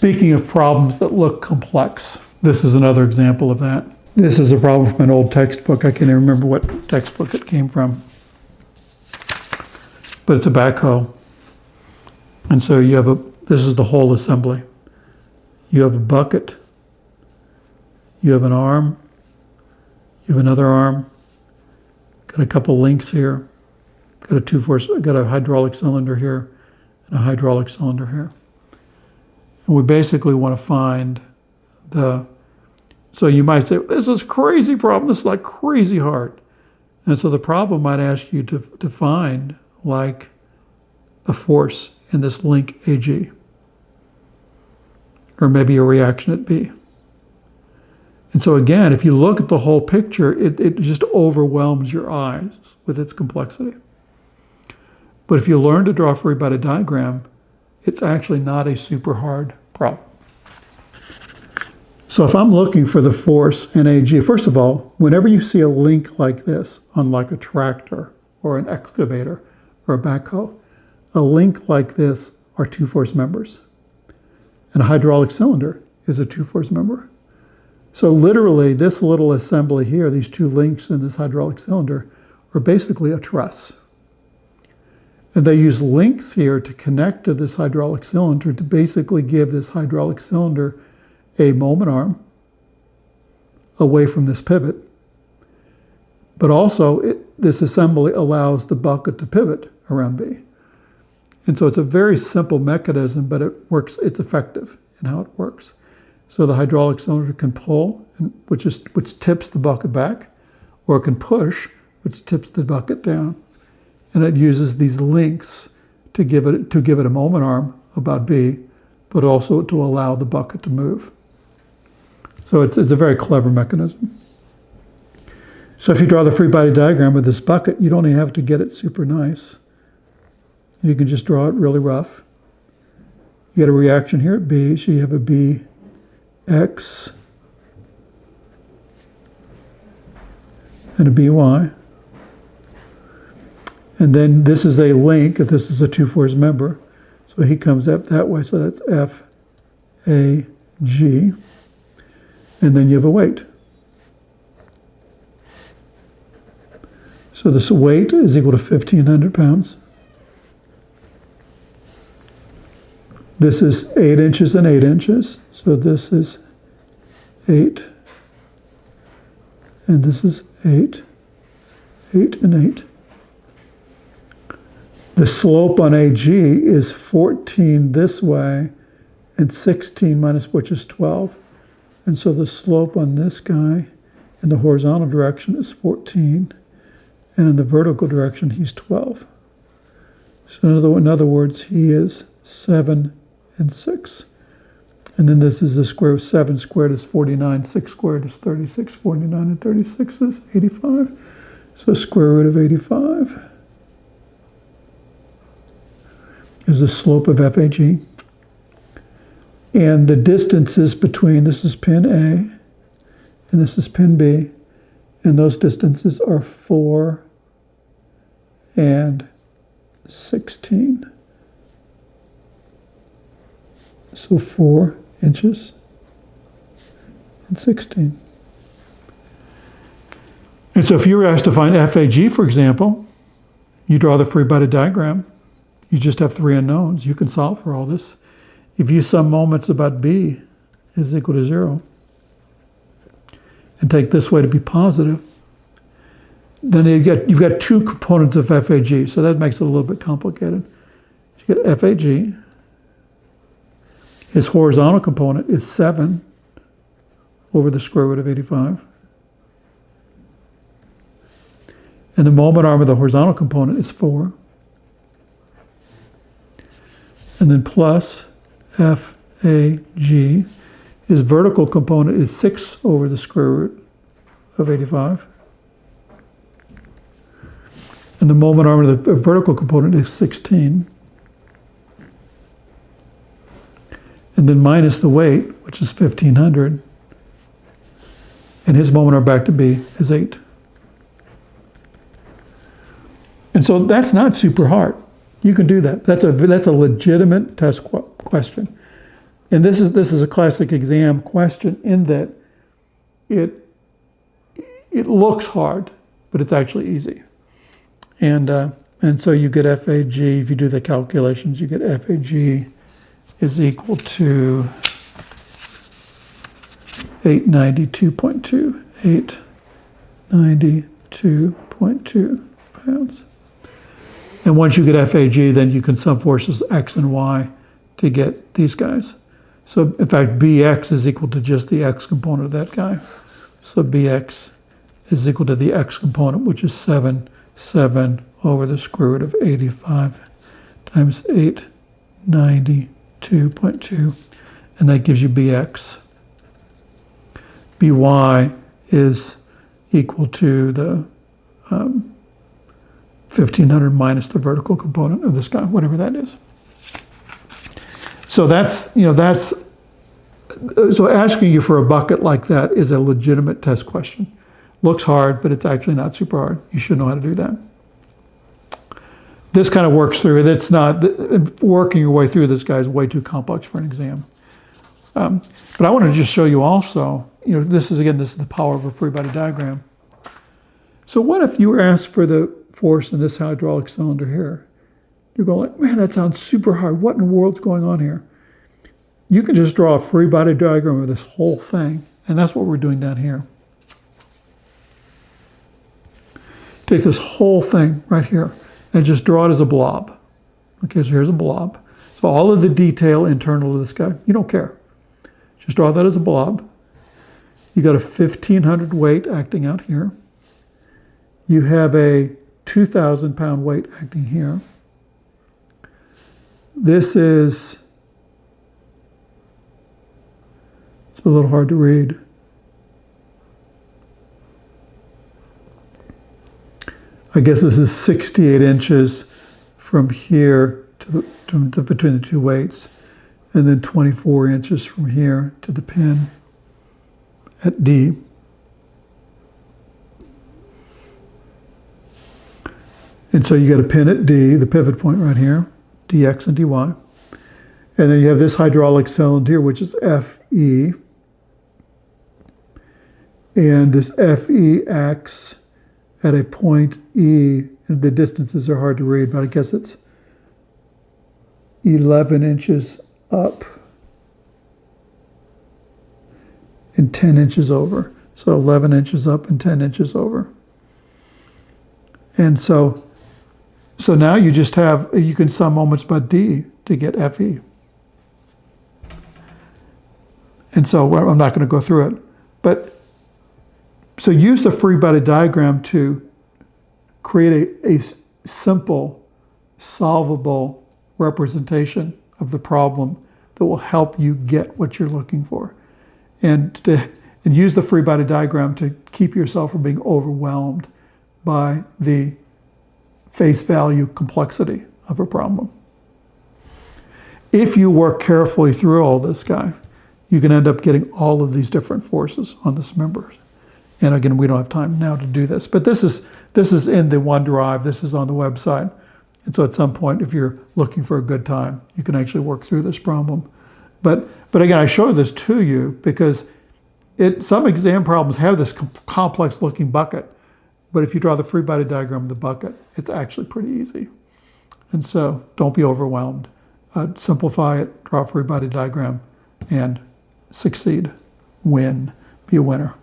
Speaking of problems that look complex, this is another example of that. This is a problem from an old textbook. I can't even remember what textbook it came from. But it's a backhoe. And so you have this is the whole assembly. You have a bucket, you have an arm, you have another arm, got a couple links here, got a hydraulic cylinder here, and a hydraulic cylinder here. And we basically want to find so you might say, this is a crazy problem, this is like crazy hard. And so the problem might ask you to find like a force in this link AG, or maybe a reaction at B. And so again, if you look at the whole picture, it just overwhelms your eyes with its complexity. But if you learn to draw a free body diagram, it's actually not a super hard problem. So if I'm looking for the force in AG, first of all, whenever you see a link like this on like a tractor or an excavator or a backhoe, a link like this are two force members. And a hydraulic cylinder is a two force member. So literally this little assembly here, these two links in this hydraulic cylinder, are basically a truss. And they use links here to connect to this hydraulic cylinder to basically give this hydraulic cylinder a moment arm away from this pivot. But also this assembly allows the bucket to pivot around B. And so it's a very simple mechanism, but it works, it's effective in how it works. So the hydraulic cylinder can pull, which tips the bucket back, or it can push, which tips the bucket down. And it uses these links to give it a moment arm about B, but also to allow the bucket to move. So it's a very clever mechanism. So if you draw the free body diagram with this bucket, you don't even have to get it super nice. You can just draw it really rough. You get a reaction here at B, so you have a BX and a BY. And then this is a link, if this is a two force member. So he comes up that way, so that's FAG. And then you have a weight. So this weight is equal to 1,500 pounds. This is 8 inches and 8 inches. So this is 8. And this is 8. 8 and 8. The slope on AG is 14 this way and 16 minus which is 12. And so the slope on this guy in the horizontal direction is 14. And in the vertical direction, he's 12. So in other words, he is 7 and 6. And then this is the square of 7 squared is 49, 6 squared is 36, 49 and 36 is 85. So square root of 85 is the slope of FAG. And the distances between, this is pin A, and this is pin B, and those distances are 4 and 16. So 4 inches and 16. And so if you were asked to find FAG, for example, you draw the free body diagram. You just have 3 unknowns. You can solve for all this. If you sum moments about B is equal to 0 and take this way to be positive, then you've got 2 components of FAG, so that makes it a little bit complicated. You get FAG. His horizontal component is 7 over the square root of 85. And the moment arm of the horizontal component is 4. And then plus FAG, his vertical component is 6 over the square root of 85. And the moment arm of the vertical component is 16. And then minus the weight, which is 1,500. And his moment arm back to B is 8. And so that's not super hard. You can do that. That's a legitimate test question. And this is a classic exam question in that it looks hard, but it's actually easy. And so you get FAG, if you do the calculations, you get FAG is equal to 892.2, 892.2 pounds. And once you get FAG, then you can sum forces X and Y to get these guys. So in fact, BX is equal to just the X component of that guy. So BX is equal to the X component, which is 7 over the square root of 85 times 892.2, and that gives you BX. BY is equal to the 1500 minus the vertical component of this guy, whatever that is. So so asking you for a bucket like that is a legitimate test question. Looks hard, but it's actually not super hard. You should know how to do that. This kind of works through it. It's not, working your way through this guy is way too complex for an exam. But I want to just show you also, this is the power of a free body diagram. So what if you were asked for the force in this hydraulic cylinder here? You're going like, man, that sounds super hard. What in the world's going on here? You can just draw a free body diagram of this whole thing, and that's what we're doing down here. Take this whole thing right here and just draw it as a blob. Okay, so here's a blob. So all of the detail internal to this guy, you don't care. Just draw that as a blob. You got a 1,500 weight acting out here. You have a 2,000 pound weight acting here. This is, it's a little hard to read. I guess this is 68 inches from here to between the two weights, and then 24 inches from here to the pin at D. And so you got a pin at D, the pivot point right here, dx and dy. And then you have this hydraulic cylinder here, which is FE. And this FE acts at a point E, and the distances are hard to read, but I guess it's 11 inches up and 10 inches over. So 11 inches up and 10 inches over. And so now you just have, you can sum moments by D to get FE. And so I'm not going to go through it, but so use the free body diagram to create a simple, solvable representation of the problem that will help you get what you're looking for. And use the free body diagram to keep yourself from being overwhelmed by the face value complexity of a problem. If you work carefully through all this guy, you can end up getting all of these different forces on this member. And again, we don't have time now to do this, but this is in the OneDrive. This is on the website. And so at some point, if you're looking for a good time, you can actually work through this problem. But again, I show this to you because some exam problems have this complex looking bucket, but if you draw the free body diagram of the bucket, it's actually pretty easy. And so don't be overwhelmed. Simplify it, draw a free body diagram, and succeed, win, be a winner.